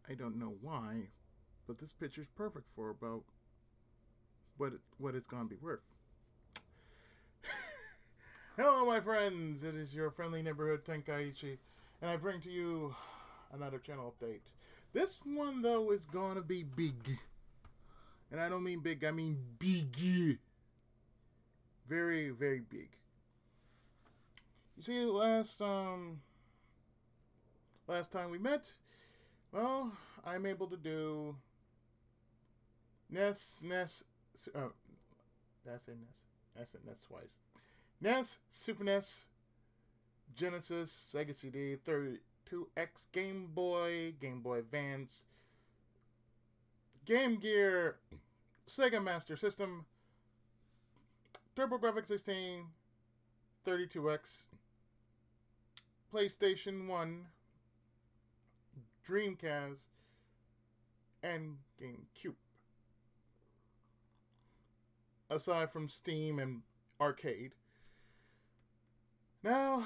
I don't know why, but this picture's perfect for about what it's gonna be worth. Hello, my friends. It is your friendly neighborhood Tenkaichi, and I bring to you another channel update. This one though is gonna be big, and I don't mean big. I mean big, very very big. You see, last time we met, well, I'm able to do NES. Did I say NES? I said NES twice. NES, Super NES, Genesis, Sega CD, 32X, Game Boy, Game Boy Advance, Game Gear, Sega Master System, TurboGrafx 16, 32X, PlayStation 1, Dreamcast, and GameCube. Aside from Steam and Arcade. Now,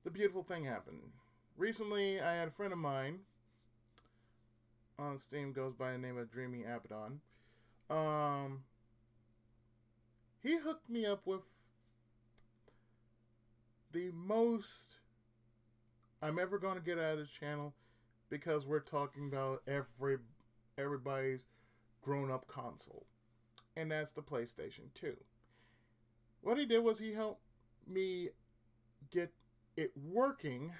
the beautiful thing happened. Recently, I had a friend of mine on Steam, goes by the name of Dreamy Abaddon. He hooked me up with the most I'm ever going to get out of this channel, because we're talking about everybody's grown-up console, and that's the PlayStation 2. What he did was he helped me get it working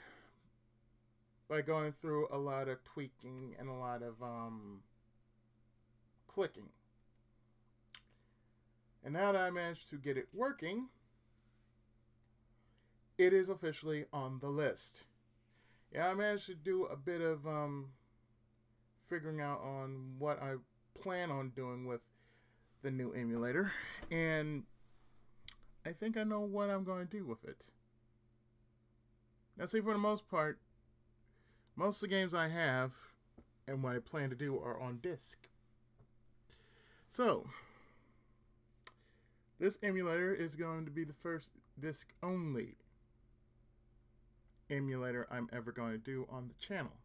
by going through a lot of tweaking and a lot of clicking. And now that I managed to get it working, it is officially on the list. Yeah, I managed to do a bit of figuring out on what I plan on doing with the new emulator, and I think I know what I'm going to do with it. Now, see, for the most part, most of the games I have and what I plan to do are on disc. So, this emulator is going to be the first disc only emulator I'm ever going to do on the channel.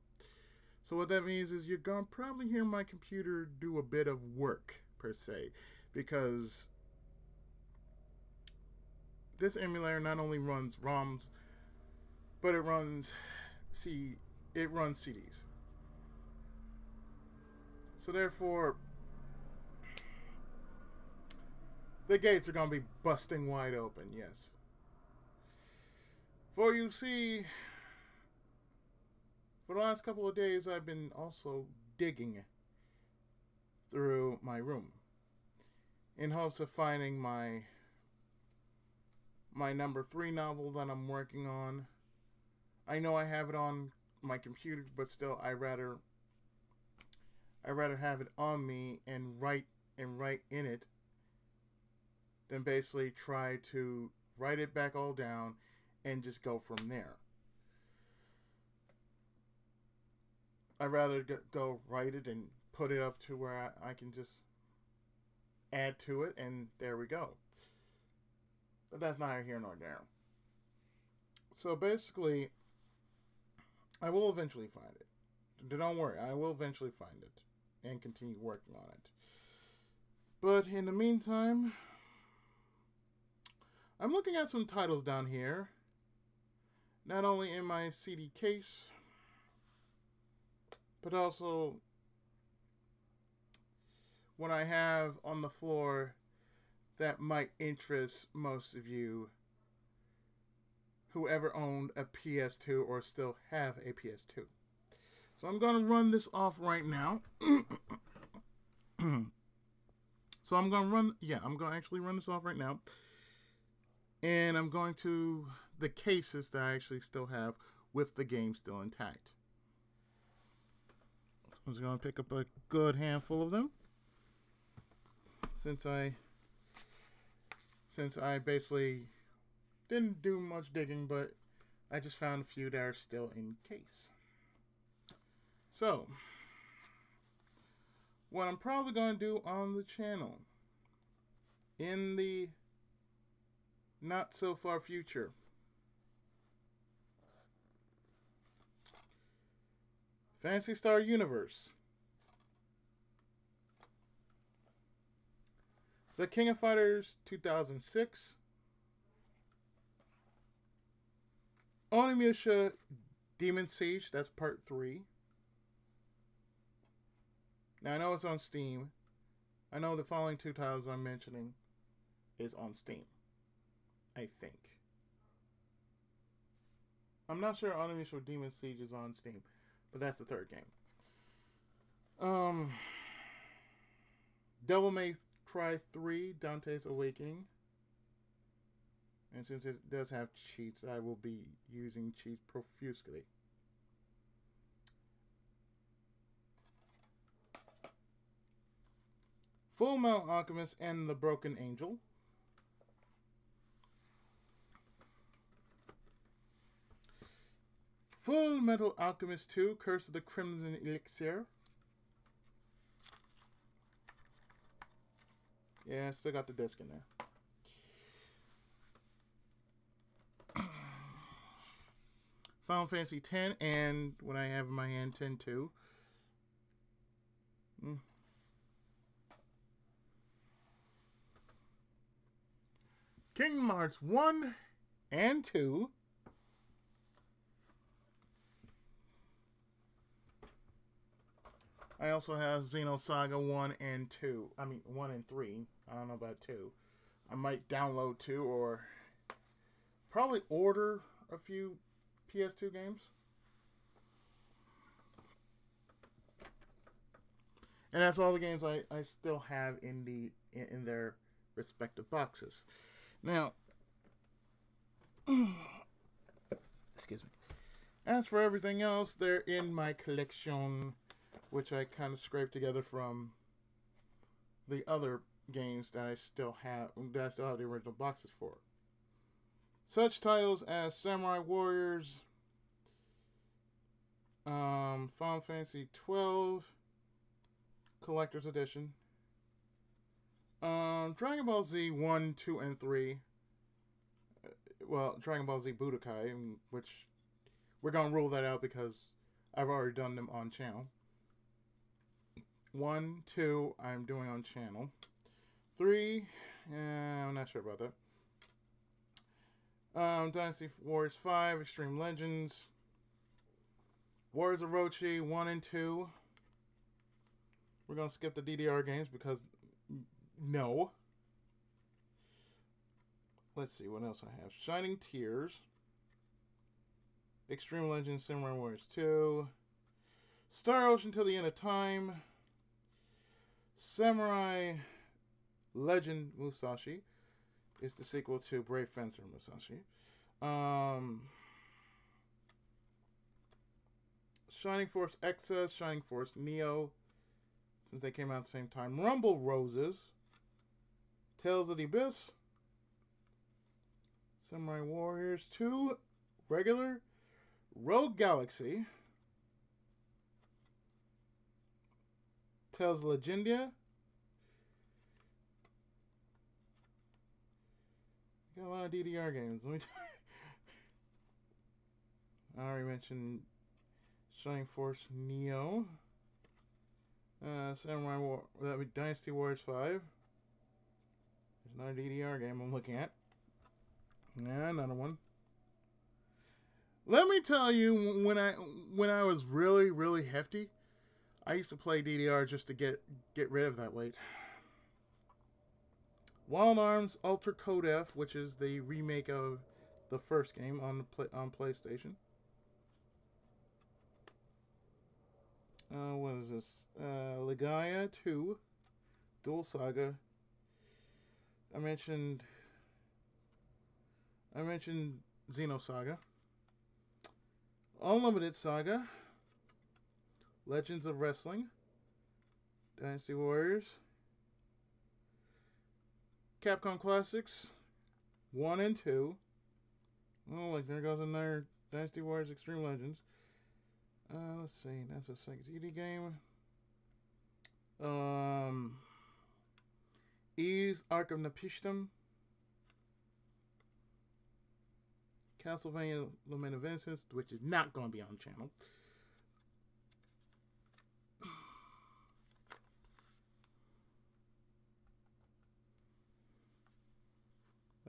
So what that means is you're going to probably hear my computer do a bit of work, per se, because this emulator not only runs ROMs, but it runs CDs. So therefore, the gates are going to be busting wide open, yes. For you see, for the last couple of days, I've been also digging through my room in hopes of finding my number 3 novel that I'm working on. I know I have it on my computer, but still, I rather have it on me and write in it than basically try to write it back all down and just go from there. I'd rather go write it and put it up to where I can just add to it, and there we go. But that's neither here nor there. So basically, I will eventually find it. Don't worry, I will eventually find it and continue working on it. But in the meantime, I'm looking at some titles down here. Not only in my CD case, but also what I have on the floor that might interest most of you who ever owned a PS2 or still have a PS2. So I'm going to run this off right now. So I'm going to actually run this off right now. And I'm going to the cases that I actually still have with the game still intact. So I'm just going to pick up a good handful of them. Since I basically didn't do much digging, but I just found a few that are still in case. So, what I'm probably going to do on the channel in the not so far future Phantasy Star Universe. The King of Fighters 2006. Onimusha Demon Siege, that's part 3. Now I know it's on Steam. I know the following 2 titles I'm mentioning is on Steam. I think. I'm not sure Onimusha Demon Siege is on Steam, but that's the 3rd game. Devil May Cry 3, Dante's Awakening. And since it does have cheats, I will be using cheats profusely. Full Metal Alchemist and the Broken Angel. Full Metal Alchemist 2, Curse of the Crimson Elixir. Yeah, I still got the disc in there. Final Fantasy X, and when I have in my hand 10-2. Kingdom Hearts 1 and 2. I also have Xenosaga 1 and 2. I mean, 1 and 3. I don't know about 2. I might download 2 or probably order a few PS2 games. And that's all the games I still have in their respective boxes. Now, excuse me. As for everything else, they're in my collection, which I kind of scraped together from the other games that I still have the original boxes for. Such titles as Samurai Warriors, Final Fantasy 12 Collector's Edition, Dragon Ball Z 1, 2, and 3. Well, Dragon Ball Z Budokai, which we're going to rule that out because I've already done them on channel. 1, 2, I'm doing on channel. 3, I'm not sure about that. Dynasty Warriors 5, Extreme Legends. Warriors of Orochi 1 and 2. We're going to skip the DDR games because no. Let's see what else I have. Shining Tears. Extreme Legends Samurai Warriors 2. Star Ocean Till the End of Time. Samurai Legend Musashi. It's the sequel to Brave Fencer Musashi. Shining Force Excess, Shining Force Neo, since they came out at the same time. Rumble Roses, Tales of the Abyss, Samurai Warriors 2, regular, Rogue Galaxy, Tales of Legendia. Got a lot of DDR games. Let me I already mentioned Shining Force Neo. Samurai War, that would be Dynasty Warriors 5. There's another DDR game I'm looking at. Yeah, another one. Let me tell you, when I was really hefty, I used to play DDR just to get rid of that weight. Wild Arms Ultra Code F, which is the remake of the first game on PlayStation. What is this? Legaia 2, Dual Saga. I mentioned Xenosaga. Unlimited Saga. Legends of Wrestling. Dynasty Warriors. Capcom Classics 1 and 2. Oh, like there goes another Dynasty Warriors Extreme Legends. Let's see, that's a Sega CD game. Ys Ark of Napishtim. Castlevania Lament of Innocence, which is not going to be on the channel.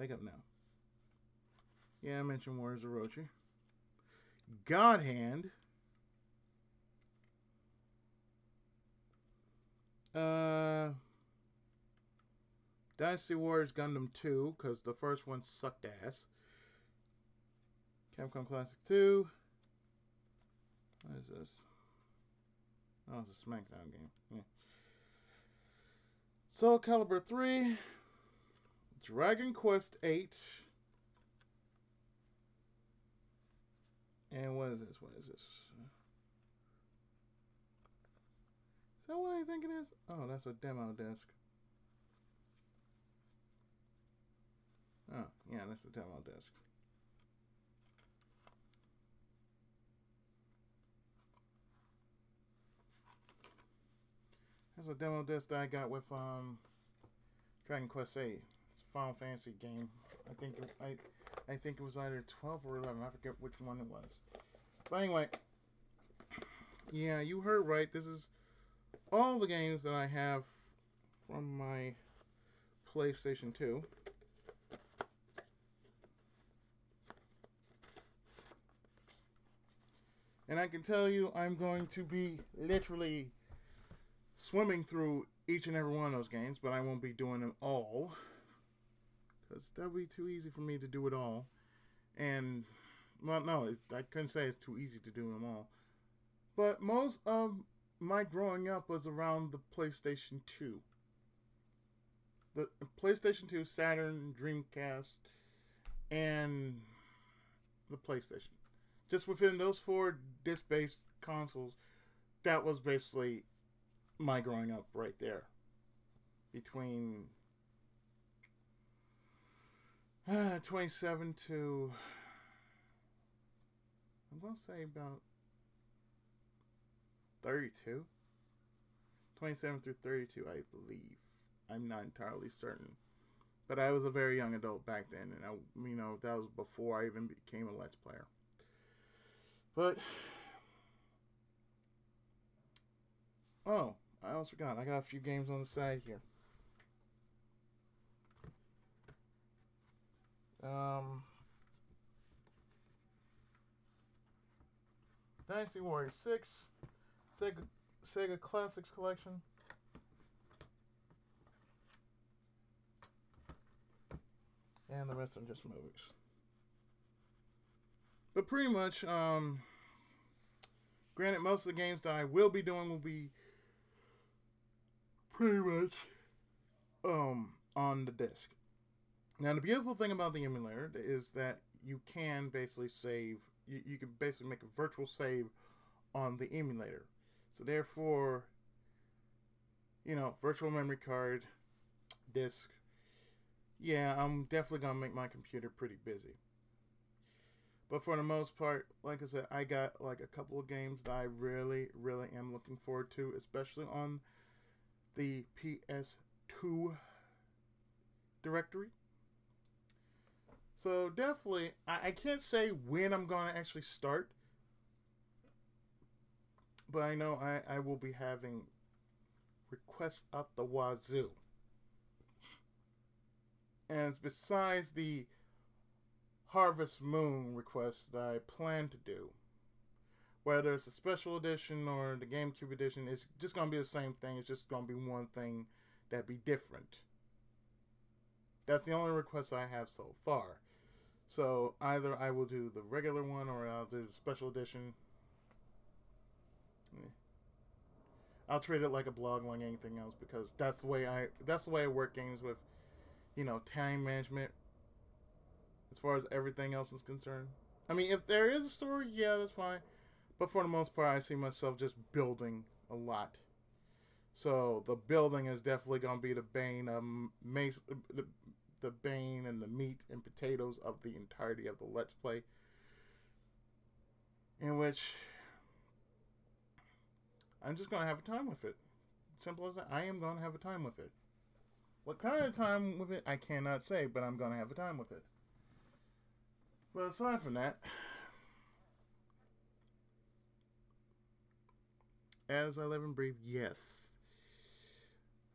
Wake up now. Yeah, I mentioned Warriors Orochi. God Hand. Dynasty Warriors Gundam 2, because the first one sucked ass. Capcom Classic 2. What is this? Oh, it's a SmackDown game. Yeah. Soul Calibur 3. Dragon Quest 8. And what is this? What is this? Is that what I think it is? Oh, that's a demo disc. Oh, yeah, that's a demo disc. That's a demo disc that I got with Dragon Quest 8. It's a Final Fantasy game. I think it was either 12 or 11. I forget which one it was. But anyway, yeah, you heard right. This is all the games that I have from my PlayStation 2. And I can tell you, I'm going to be literally swimming through each and every one of those games, but I won't be doing them all, because that would be too easy for me to do it all. And, well, no, I couldn't say it's too easy to do them all. But most of my growing up was around the PlayStation 2. The PlayStation 2, Saturn, Dreamcast, and the PlayStation. Just within those 4 disc-based consoles, that was basically my growing up right there. Between 27 to, I'm going to say about 32. 27 through 32, I believe. I'm not entirely certain. But I was a very young adult back then, and that was before I even became a Let's Player. But, oh, I almost forgot. I got a few games on the side here. Dynasty Warriors 6, Sega Classics Collection. And the rest are just movies. But pretty much, granted, most of the games that I will be doing will be pretty much on the disc. Now, the beautiful thing about the emulator is that you can basically save, you can basically make a virtual save on the emulator. So therefore, virtual memory card, disc, yeah, I'm definitely going to make my computer pretty busy. But for the most part, like I said, I got like a couple of games that I really, really am looking forward to, especially on the PS2 directory. So definitely, I can't say when I'm going to actually start, but I know I will be having requests out the wazoo. And besides the Harvest Moon requests that I plan to do, whether it's a special edition or the GameCube edition, it's just going to be the same thing. It's just going to be one thing that'd be different. That's the only request I have so far. So either I will do the regular one or I'll do the special edition. I'll treat it like a blog, like anything else, because that's the way I work games with, time management. As far as everything else is concerned, I mean, if there is a story, yeah, that's fine. But for the most part, I see myself just building a lot. So the building is definitely going to be the bane of the bane and the meat and potatoes of the entirety of the Let's Play. In which I'm just going to have a time with it. Simple as that. I am going to have a time with it. What kind of time with it, I cannot say, but I'm going to have a time with it. But aside from that, as I live and breathe, yes,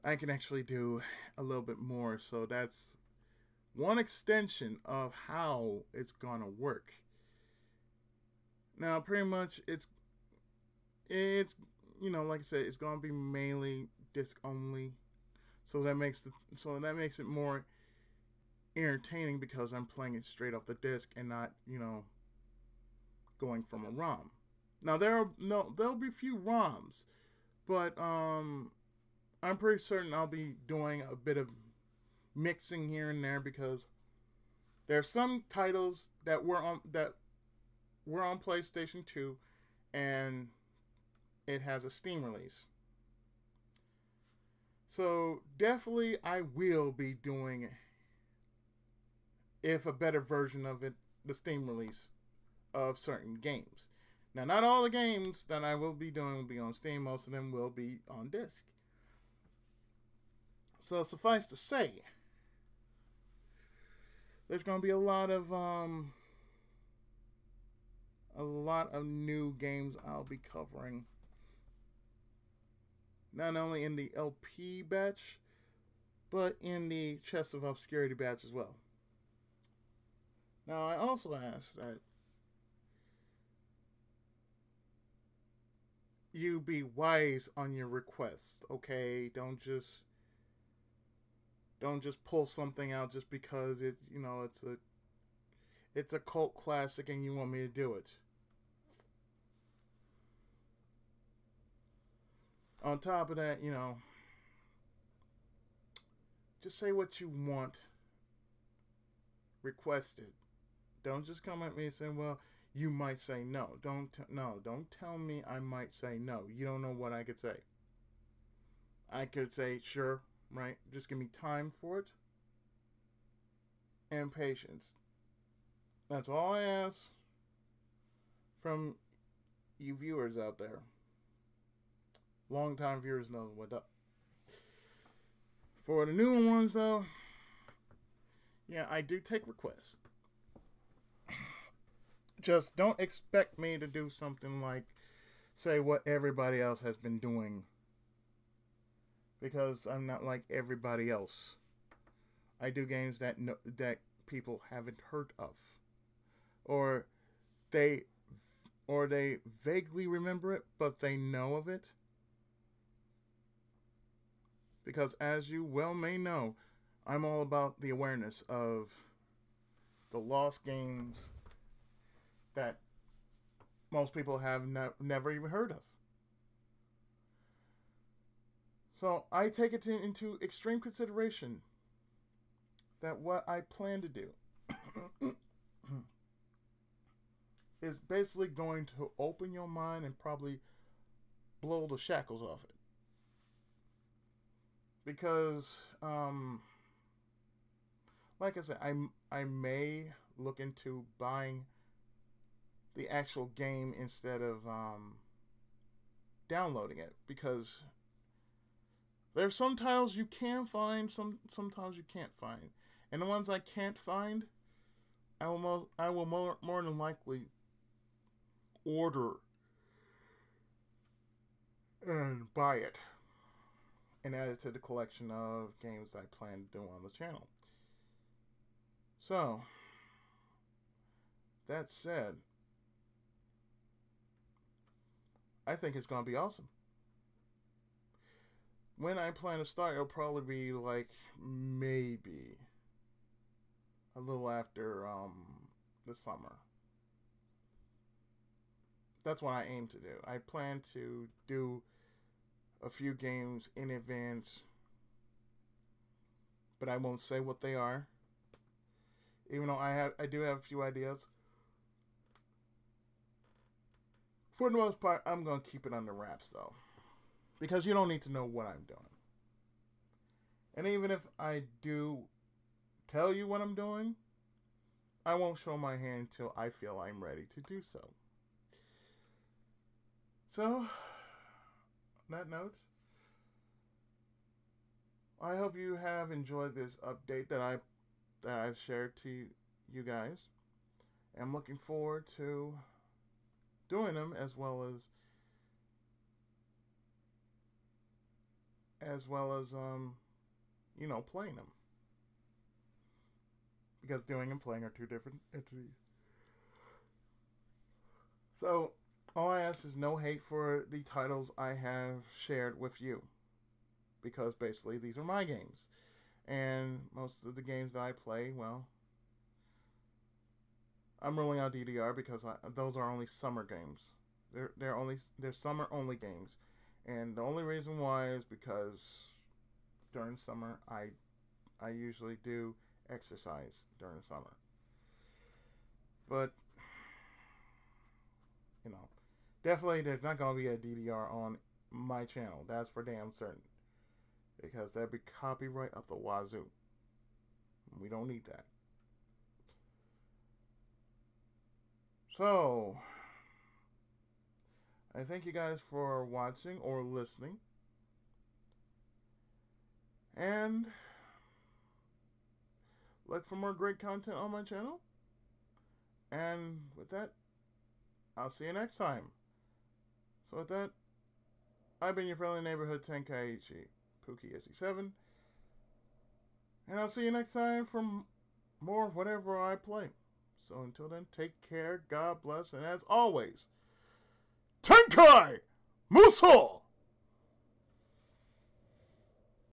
I can actually do a little bit more. So that's one extension of how it's gonna work. Now, pretty much, it's like I said, it's gonna be mainly disc only, so that makes it more entertaining because I'm playing it straight off the disc and not going from a ROM. Now there'll be few ROMs, but I'm pretty certain I'll be doing a bit of mixing here and there because there are some titles that were on PlayStation 2 and it has a Steam release. So definitely I will be doing, if a better version of it, the Steam release of certain games. Now, not all the games that I will be doing will be on Steam. Most of them will be on disc. So suffice to say, there's going to be a lot of new games I'll be covering. Not only in the LP batch, but in the Chest of Obscurity batch as well. Now, I also ask that you be wise on your requests, okay? Don't just pull something out just because it's a cult classic and you want me to do it. On top of that, just say what you want requested. Don't just come at me and say, well, you might say no. Don't tell me I might say no. You don't know what I could say. I could say, sure, right? Just give me time for it and patience. That's all I ask from you viewers out there. Long-time viewers know what's up. For the new ones, though, yeah, I do take requests. Just don't expect me to do something like, say, what everybody else has been doing. Because I'm not like everybody else. I do games that people haven't heard of. Or they vaguely remember it, but they know of it. Because as you well may know, I'm all about the awareness of the lost games that most people have never even heard of. So I take it into extreme consideration that what I plan to do is basically going to open your mind and probably blow the shackles off it. Because, like I said, I may look into buying the actual game instead of downloading it, because there's some titles you can find, sometimes you can't find, and the ones I can't find, I will more than likely order and buy it and add it to the collection of games I plan to do on the channel. So, that said, I think it's going to be awesome. When I plan to start, it'll probably be like maybe a little after the summer. That's what I aim to do. I plan to do a few games in advance, but I won't say what they are. Even though I do have a few ideas. For the most part, I'm going to keep it under wraps, though. Because you don't need to know what I'm doing. And even if I do tell you what I'm doing, I won't show my hand until I feel I'm ready to do so. So, on that note, I hope you have enjoyed this update that I've shared to you guys. I'm looking forward to doing them as well as playing them. because doing and playing are two different entities. So, all I ask is no hate for the titles I have shared with you, because basically these are my games. And most of the games that I play, well, I'm ruling out DDR because those are only summer games. They're summer only games, and the only reason why is because during summer I usually do exercise during summer. But you know, definitely there's not gonna be a DDR on my channel. That's for damn certain, because that'd be copyright up the wazoo. We don't need that. So, I thank you guys for watching or listening. And look for more great content on my channel. And with that, I'll see you next time. So with that, I've been your friendly neighborhood Tenkaichi, Pookie SE7. And I'll see you next time for more whatever I play. So until then, take care, God bless, and as always, Tenkai Muso!